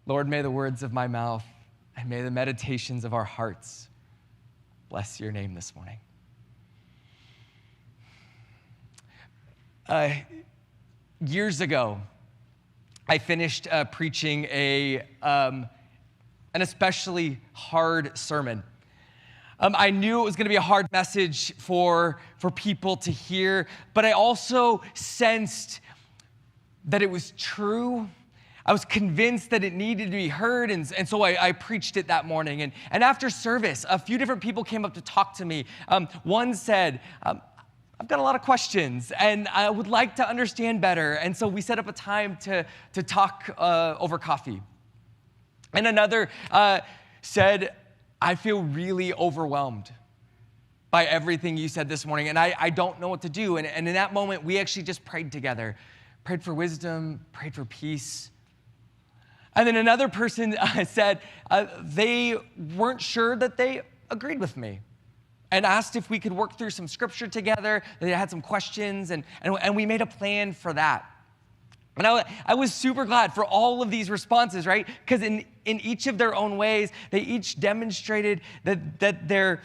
Lord, may the words of my mouth and may the meditations of our hearts bless your name this morning. Years ago, I finished preaching an especially hard sermon. I knew it was going to be a hard message for people to hear, but I also sensed that it was true. I was convinced that it needed to be heard, and so I preached it that morning. And after service, a few different people came up to talk to me. One said, I've got a lot of questions, and I would like to understand better. And so we set up a time to talk over coffee. And another said, I feel really overwhelmed by everything you said this morning, and I don't know what to do. And in that moment, we actually just prayed together, prayed for wisdom, prayed for peace. And then another person said they weren't sure that they agreed with me and asked if we could work through some scripture together. They had some questions, and we made a plan for that. And I was super glad for all of these responses, right? Because in each of their own ways, they each demonstrated that their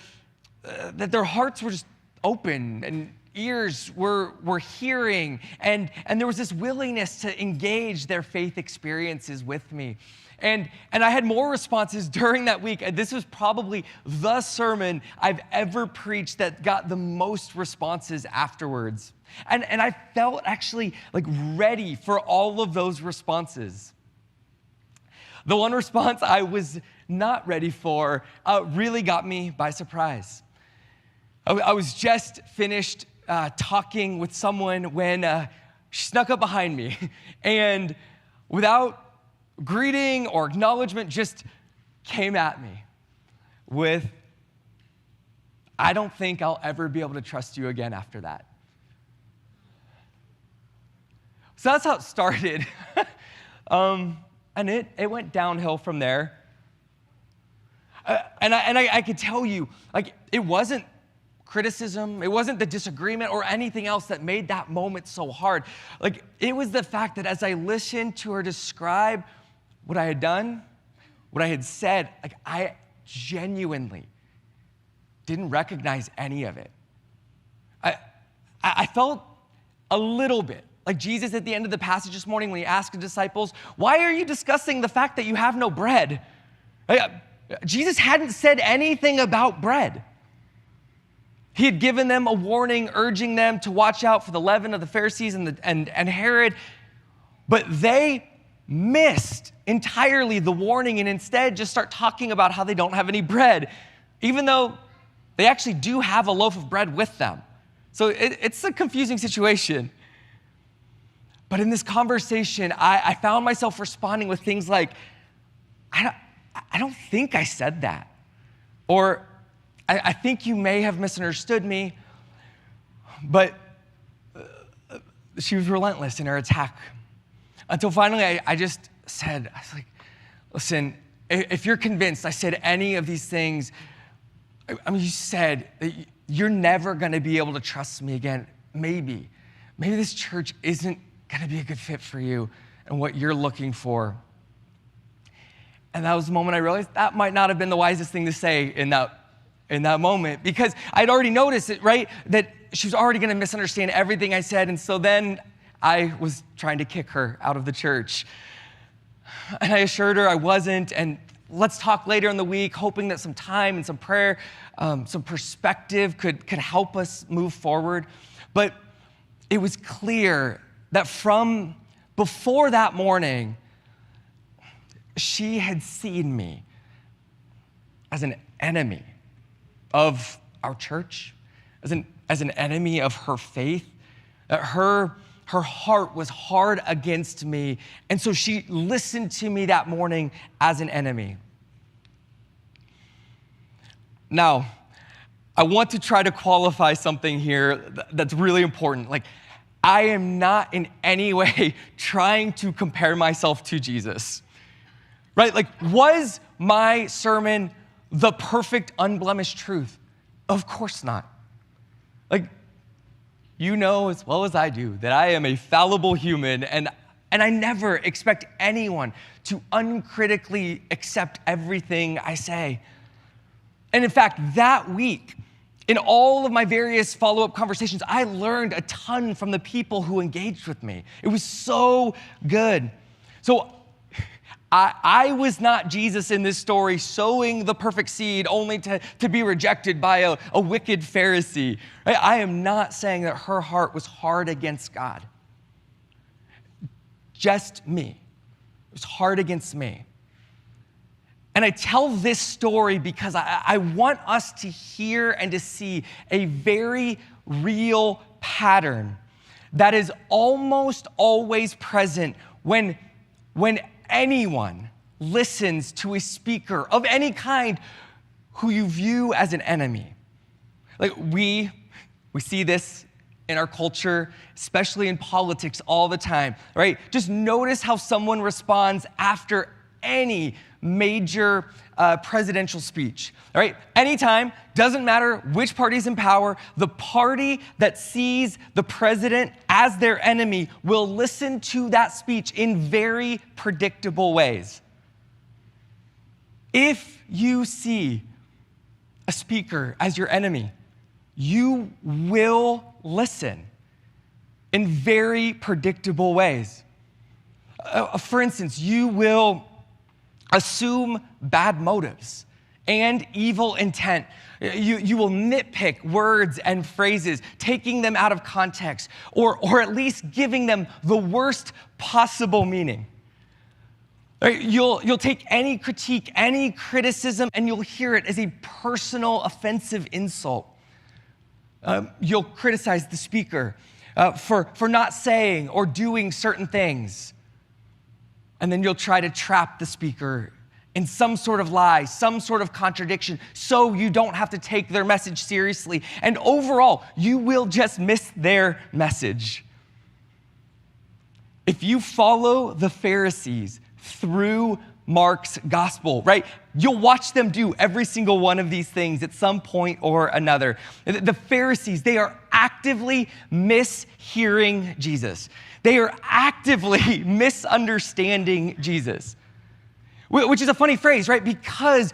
hearts were just open and ears were hearing, and there was this willingness to engage their faith experiences with me. And I had more responses during that week. And this was probably the sermon I've ever preached that got the most responses afterwards. And I felt actually like ready for all of those responses. The one response I was not ready for really got me by surprise. I was just finished talking with someone when she snuck up behind me, and without greeting or acknowledgement, just came at me with, I don't think I'll ever be able to trust you again after that. So that's how it started. And it went downhill from there. And I could tell you, like, it wasn't criticism, it wasn't the disagreement or anything else that made that moment so hard. Like, it was the fact that as I listened to her describe what I had done, what I had said, like, I genuinely didn't recognize any of it. I felt a little bit like Jesus at the end of the passage this morning when he asked the disciples, why are you discussing the fact that you have no bread? Jesus hadn't said anything about bread. He had given them a warning, urging them to watch out for the leaven of the Pharisees and Herod, but they missed entirely the warning and instead just start talking about how they don't have any bread, even though they actually do have a loaf of bread with them. So it's a confusing situation. But in this conversation, I found myself responding with things like, I don't think I said that. Or, I think you may have misunderstood me. But she was relentless in her attack. Until finally, I just said, I was like, listen, if you're convinced I said any of these things, I mean, you said that you're never going to be able to trust me again. Maybe this church isn't going to be a good fit for you and what you're looking for. And that was the moment I realized that might not have been the wisest thing to say in that moment, because I'd already noticed it, right? That she was already going to misunderstand everything I said. And so then I was trying to kick her out of the church. And I assured her I wasn't. And let's talk later in the week, hoping that some time and some prayer, some perspective could help us move forward. But it was clear that from before that morning, she had seen me as an enemy of our church, as an enemy of her faith, that her heart was hard against me, and so she listened to me that morning as an enemy. Now, I want to try to qualify something here that's really important. Like, I am not in any way trying to compare myself to Jesus, right? Like, was my sermon the perfect, unblemished truth? Of course not. Like, you know as well as I do that I am a fallible human, and And I never expect anyone to uncritically accept everything I say. And in fact, that week, in all of my various follow-up conversations, I learned a ton from the people who engaged with me. It was so good. So I was not Jesus in this story sowing the perfect seed only to be rejected by a wicked Pharisee. Right? I am not saying that her heart was hard against God. Just me. It was hard against me. And I tell this story because I want us to hear and to see a very real pattern that is almost always present when anyone listens to a speaker of any kind who you view as an enemy. Like we see this in our culture, especially in politics all the time, right? Just notice how someone responds after any major presidential speech, all right? Anytime, doesn't matter which party's in power, the party that sees the president as their enemy will listen to that speech in very predictable ways. If you see a speaker as your enemy, you will listen in very predictable ways. For instance, you will assume bad motives and evil intent. You will nitpick words and phrases, taking them out of context, or at least giving them the worst possible meaning. Right? You'll take any critique, any criticism, and you'll hear it as a personal, offensive insult. You'll criticize the speaker for not saying or doing certain things. And then you'll try to trap the speaker in some sort of lie, some sort of contradiction, so you don't have to take their message seriously. And overall, you will just miss their message. If you follow the Pharisees through Mark's gospel, right, you'll watch them do every single one of these things at some point or another. The Pharisees, they are actively mishearing Jesus. They are actively misunderstanding Jesus, which is a funny phrase, right? Because,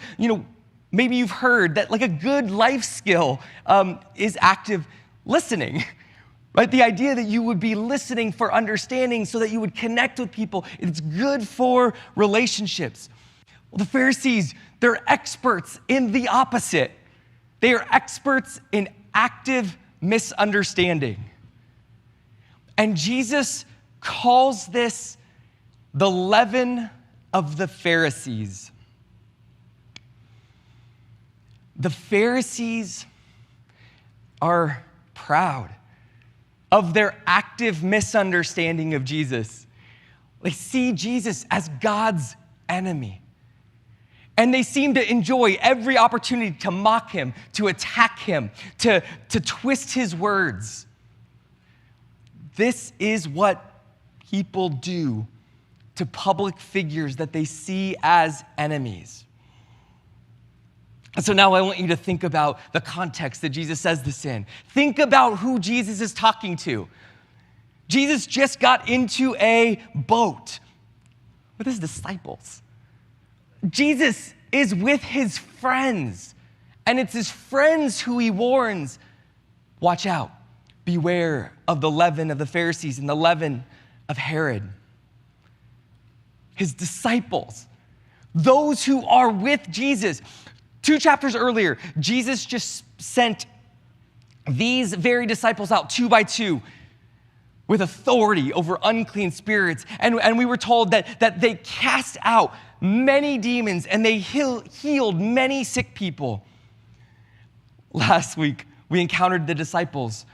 maybe you've heard that like a good life skill is active listening, right? The idea that you would be listening for understanding so that you would connect with people. It's good for relationships. Well, the Pharisees, they're experts in the opposite. They are experts in active misunderstanding. And Jesus calls this the leaven of the Pharisees. The Pharisees are proud of their active misunderstanding of Jesus. They see Jesus as God's enemy. And they seem to enjoy every opportunity to mock him, to attack him, to twist his words. This is what people do to public figures that they see as enemies. And so now I want you to think about the context that Jesus says this in. Think about who Jesus is talking to. Jesus just got into a boat with his disciples. Jesus is with his friends, and it's his friends who he warns, watch out. Beware of the leaven of the Pharisees and the leaven of Herod. His disciples, those who are with Jesus. 2 chapters earlier, Jesus just sent these very disciples out 2 by 2 with authority over unclean spirits. And we were told that they cast out many demons and they healed many sick people. Last week, we encountered the disciples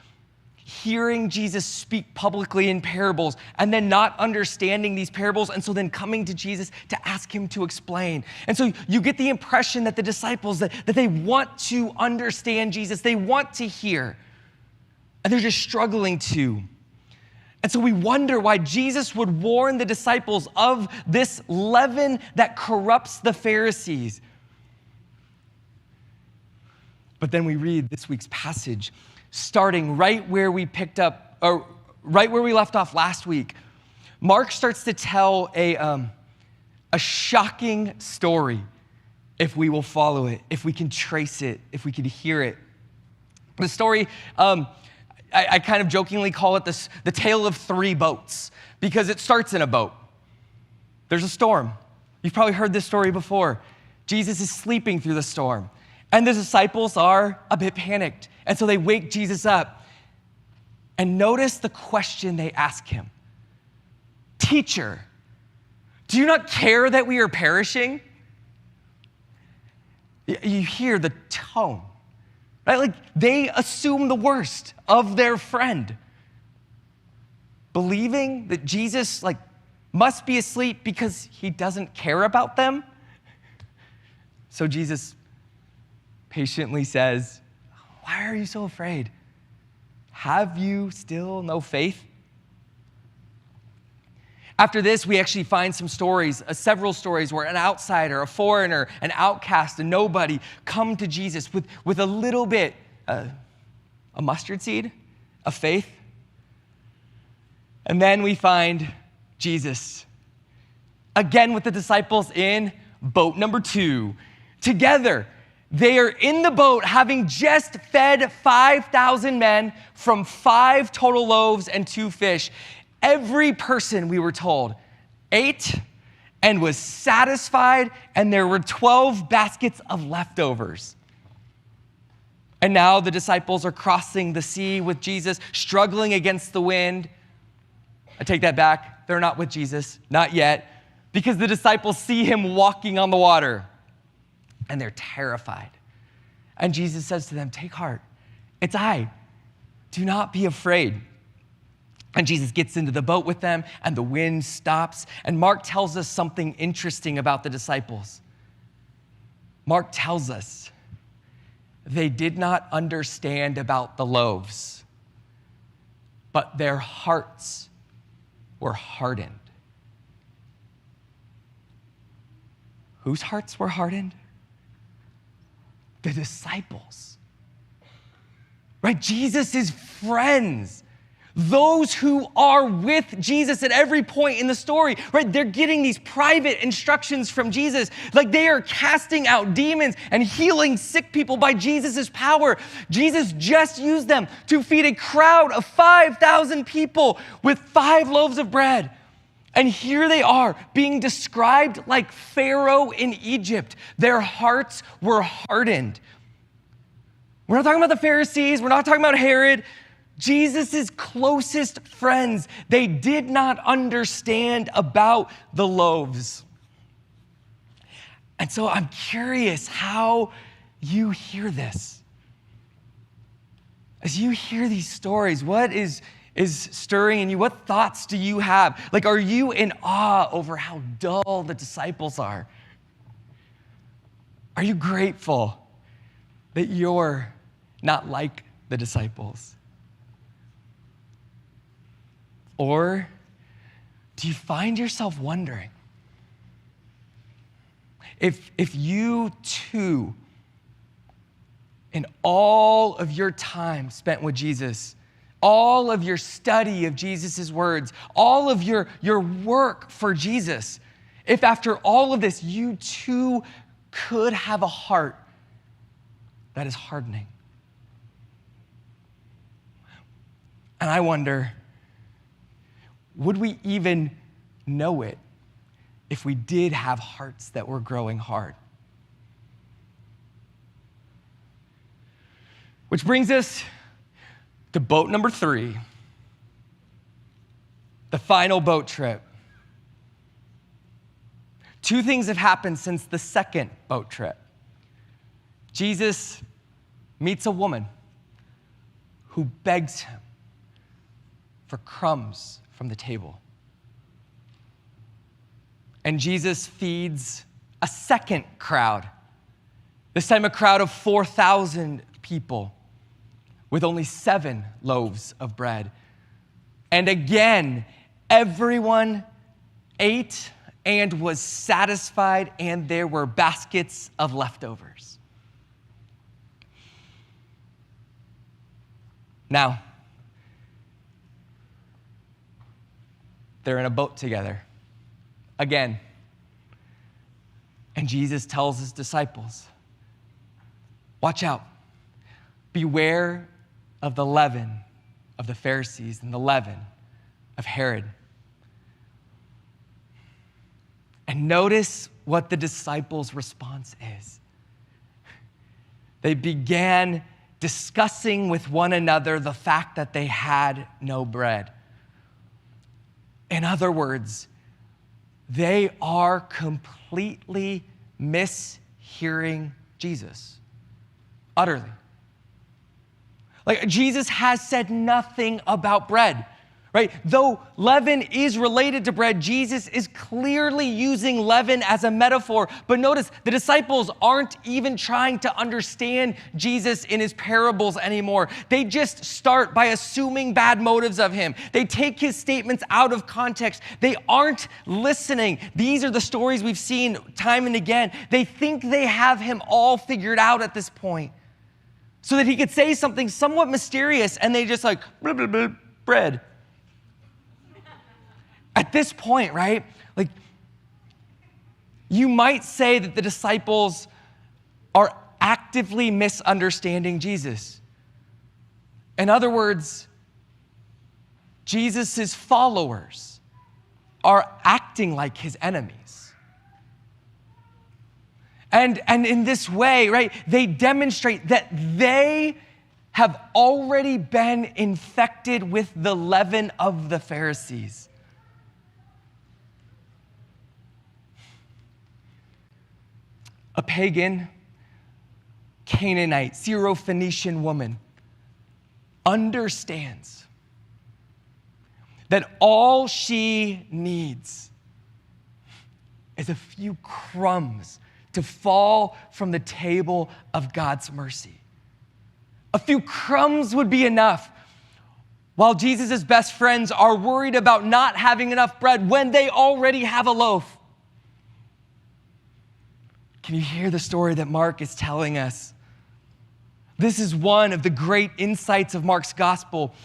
hearing Jesus speak publicly in parables and then not understanding these parables, and so then coming to Jesus to ask him to explain. And so you get the impression that the disciples, that they want to understand Jesus, they want to hear, and they're just struggling to. And so we wonder why Jesus would warn the disciples of this leaven that corrupts the Pharisees. But then we read this week's passage, starting right where we picked up, or right where we left off last week, Mark starts to tell a shocking story if we will follow it, if we can trace it, if we can hear it. The story, I kind of jokingly call it the tale of three boats, because it starts in a boat. There's a storm. You've probably heard this story before. Jesus is sleeping through the storm, and the disciples are a bit panicked. And so they wake Jesus up. And notice the question they ask him. Teacher, do you not care that we are perishing? You hear the tone, right? Like they assume the worst of their friend, believing that Jesus must be asleep because he doesn't care about them. So Jesus patiently says, why are you so afraid? Have you still no faith? After this, we actually find some stories, several stories where an outsider, a foreigner, an outcast, a nobody come to Jesus with a little bit, a mustard seed of faith. And then we find Jesus, again with the disciples in boat number 2. Together, they are in the boat having just fed 5,000 men from 5 total loaves and 2 fish. Every person, we were told, ate and was satisfied, and there were 12 baskets of leftovers. And now the disciples are crossing the sea with Jesus, struggling against the wind. I take that back. They're not with Jesus, not yet, because the disciples see him walking on the water, and they're terrified. And Jesus says to them, take heart. It's I. Do not be afraid. And Jesus gets into the boat with them, and the wind stops. And Mark tells us something interesting about the disciples. Mark tells us they did not understand about the loaves, but their hearts were hardened. Whose hearts were hardened? The disciples. Right? Jesus' friends. Those who are with Jesus at every point in the story, right? They're getting these private instructions from Jesus. Like they are casting out demons and healing sick people by Jesus' power. Jesus just used them to feed a crowd of 5,000 people with 5 loaves of bread. And here they are being described like Pharaoh in Egypt. Their hearts were hardened. We're not talking about the Pharisees. We're not talking about Herod. Jesus' closest friends, they did not understand about the loaves. And so I'm curious how you hear this. As you hear these stories, what is stirring in you? What thoughts do you have? Like, are you in awe over how dull the disciples are? Are you grateful that you're not like the disciples? Or do you find yourself wondering if you too, in all of your time spent with Jesus, all of your study of Jesus' words, all of your work for Jesus, if after all of this you too could have a heart that is hardening? And I wonder, would we even know it if we did have hearts that were growing hard? Which brings us to boat number 3, the final boat trip. 2 things have happened since the second boat trip. Jesus meets a woman who begs him for crumbs from the table. And Jesus feeds a second crowd, this time a crowd of 4,000 people with only 7 loaves of bread. And again, everyone ate and was satisfied, and there were baskets of leftovers. Now, they're in a boat together again. And Jesus tells his disciples, watch out. Beware of the leaven of the Pharisees and the leaven of Herod. And notice what the disciples' response is. They began discussing with one another the fact that they had no bread. In other words, they are completely mishearing Jesus. Utterly. Like, Jesus has said nothing about bread, right? Though leaven is related to bread, Jesus is clearly using leaven as a metaphor. But notice, the disciples aren't even trying to understand Jesus in his parables anymore. They just start by assuming bad motives of him. They take his statements out of context. They aren't listening. These are the stories we've seen time and again. They think they have him all figured out at this point, so that he could say something somewhat mysterious, and they just like, blah, blah, blah, bread. At this point, right, like, you might say that the disciples are actively misunderstanding Jesus. In other words, Jesus' followers are acting like his enemies. And in this way, right, they demonstrate that they have already been infected with the leaven of the Pharisees. A pagan, Canaanite, Syro-Phoenician woman understands that all she needs is a few crumbs to fall from the table of God's mercy. A few crumbs would be enough, while Jesus' best friends are worried about not having enough bread when they already have a loaf. Can you hear the story that Mark is telling us? This is one of the great insights of Mark's gospel.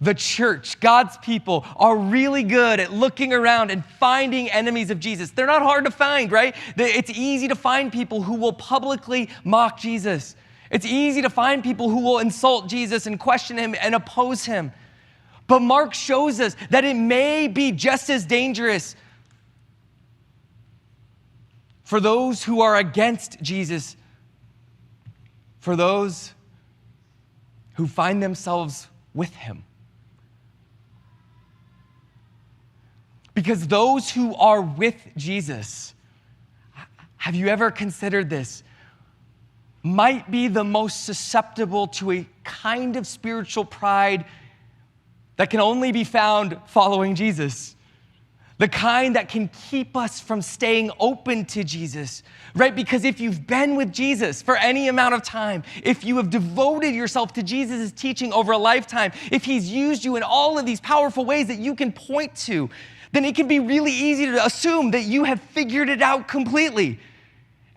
The church, God's people, are really good at looking around and finding enemies of Jesus. They're not hard to find, right? It's easy to find people who will publicly mock Jesus. It's easy to find people who will insult Jesus and question him and oppose him. But Mark shows us that it may be just as dangerous for those who are against Jesus, for those who find themselves with him. Because those who are with Jesus, have you ever considered this, might be the most susceptible to a kind of spiritual pride that can only be found following Jesus. The kind that can keep us from staying open to Jesus, right? Because if you've been with Jesus for any amount of time, if you have devoted yourself to Jesus' teaching over a lifetime, if he's used you in all of these powerful ways that you can point to, then it can be really easy to assume that you have figured it out completely.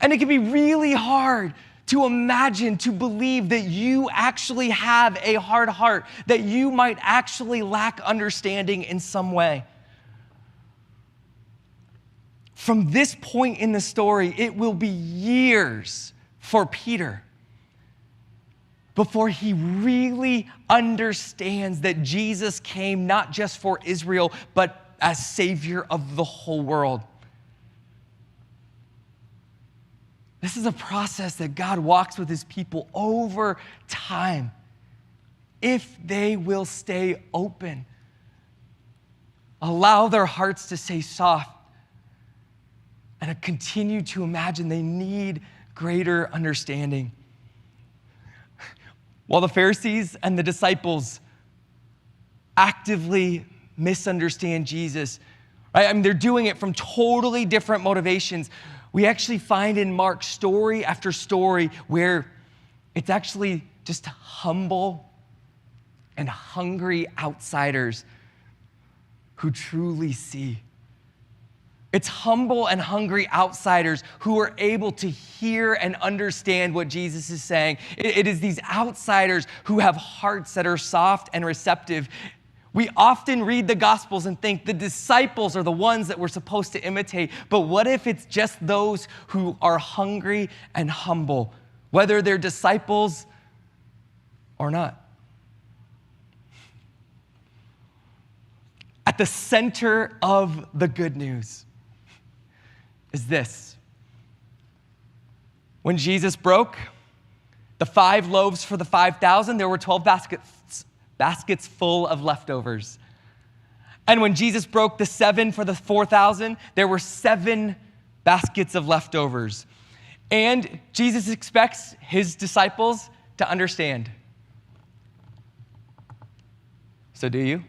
And it can be really hard to imagine, to believe that you actually have a hard heart, that you might actually lack understanding in some way. From this point in the story, it will be years for Peter before he really understands that Jesus came not just for Israel, but as Savior of the whole world. This is a process that God walks with his people over time, if they will stay open, allow their hearts to stay soft, and continue to imagine they need greater understanding. While the Pharisees and the disciples actively misunderstand Jesus, right? I mean, they're doing it from totally different motivations. We actually find in Mark story after story where it's actually just humble and hungry outsiders who truly see. It's humble and hungry outsiders who are able to hear and understand what Jesus is saying. It is these outsiders who have hearts that are soft and receptive. We often read the Gospels and think the disciples are the ones that we're supposed to imitate. But what if it's just those who are hungry and humble, whether they're disciples or not? At the center of the good news is this. When Jesus broke the 5 loaves for the 5,000, there were 12 baskets full of leftovers. And when Jesus broke the 7 for the 4,000, there were 7 baskets of leftovers. And Jesus expects his disciples to understand. So do you?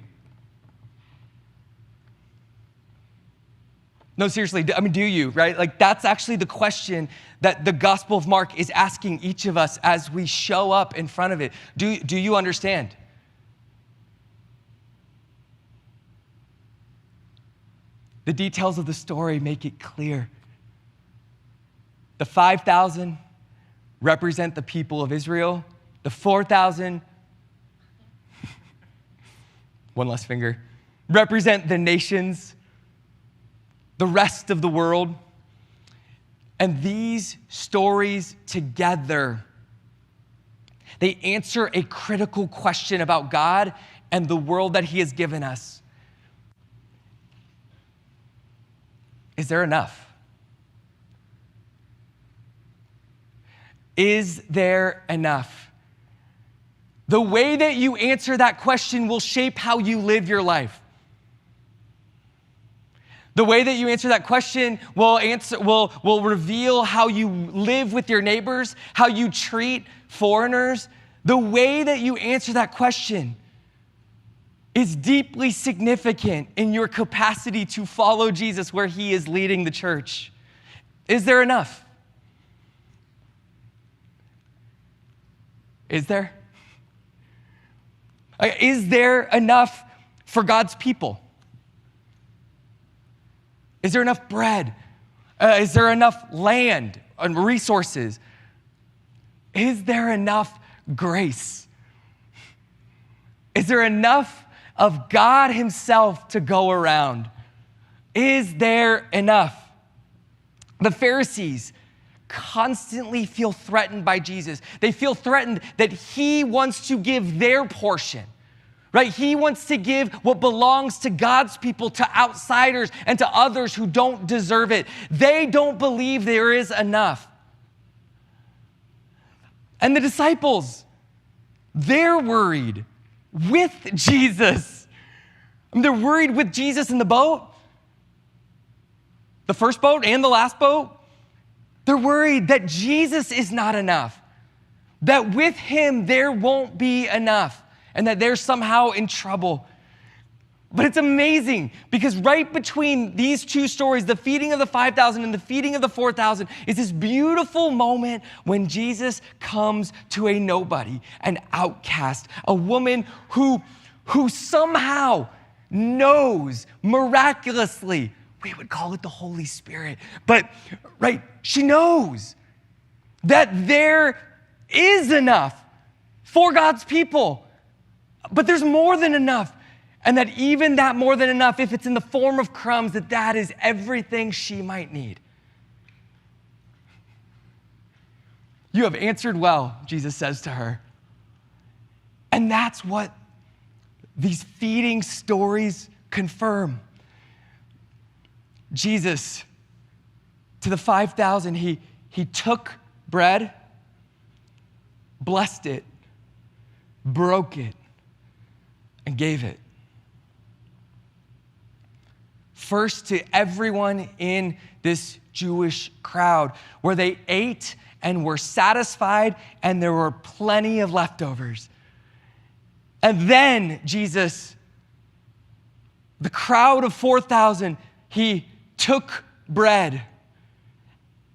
No, seriously, do you, right? Like, that's actually the question that the Gospel of Mark is asking each of us as we show up in front of it. Do you understand? The details of the story make it clear. The 5,000 represent the people of Israel. The 4,000, one less finger, represent the nations, the rest of the world. And these stories together, they answer a critical question about God and the world that he has given us. Is there enough? Is there enough? The way that you answer that question will shape how you live your life. The way that you answer that question will reveal how you live with your neighbors, how you treat foreigners. The way that you answer that question is deeply significant in your capacity to follow Jesus where he is leading the church. Is there enough? Is there? Is there enough for God's people? Is there enough bread? Is there enough land and resources? Is there enough grace? Is there enough of God himself to go around? Is there enough? The Pharisees constantly feel threatened by Jesus. They feel threatened that he wants to give their portion. Right? He wants to give what belongs to God's people to outsiders and to others who don't deserve it. They don't believe there is enough. And the disciples, they're worried with Jesus. They're worried with Jesus in the boat, the first boat and the last boat. They're worried that Jesus is not enough, that with him there won't be enough, and that they're somehow in trouble. But it's amazing because right between these two stories, the feeding of the 5,000 and the feeding of the 4,000, is this beautiful moment when Jesus comes to a nobody, an outcast, a woman who somehow knows miraculously, we would call it the Holy Spirit, but right, she knows that there is enough for God's people. But there's more than enough. And that even that more than enough, if it's in the form of crumbs, that is everything she might need. You have answered well, Jesus says to her. And that's what these feeding stories confirm. Jesus, to the 5,000, he took bread, blessed it, broke it, and gave it. First to everyone in this Jewish crowd, where they ate and were satisfied, and there were plenty of leftovers. And then Jesus, the crowd of 4,000, he took bread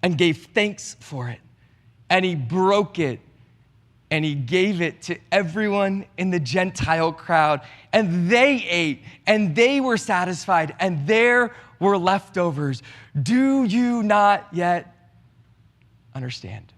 and gave thanks for it, and he broke it, and he gave it to everyone in the Gentile crowd. And they ate, and they were satisfied, and there were leftovers. Do you not yet understand?